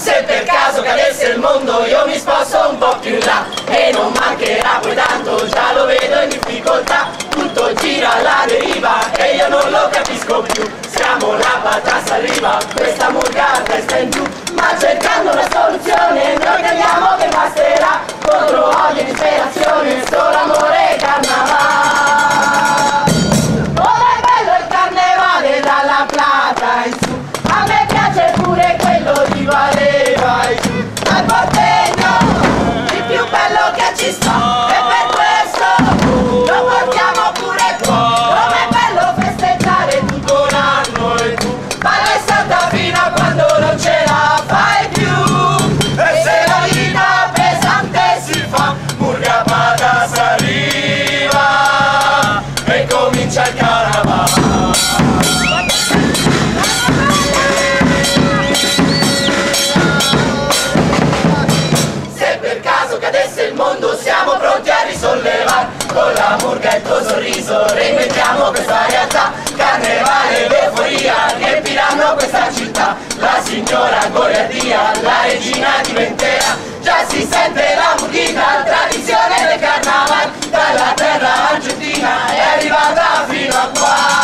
Se per caso cadesse il mondo io mi sposto un po' più in là e non mancherà poi tanto, già lo vedo in difficoltà. Tutto gira alla deriva e io non lo capisco più. Siamo la patassa arriva, questa murga a testa in giù. Ma cercando una soluzione noi crediamo che basterà. Contro odio e disperazione, solo amore e carnevale. Com'è bello il carnevale dalla Plata in su. A me piace pure quello di Valeva in giù. Al Portegno, il più bello che ci sta. E per questo lo portiamo pure qua. Com'è bello festeggiare tutto l'anno e tu balla e salta fino a quando non ce la fai più. E se la vita pesante si fa, murga patassa arriva e comincia il carnevale. Se per caso cadesse il mondo siamo pronti a risollevare. Con la murga e il tuo sorriso reinventiamo questa realtà. Carnevale ed euforia riempiranno questa città. La signora Goliardia, la regina diventerà. Già si sente la murghita, tradizione del carnaval. Dalla terra argentina è arrivata fino a qua.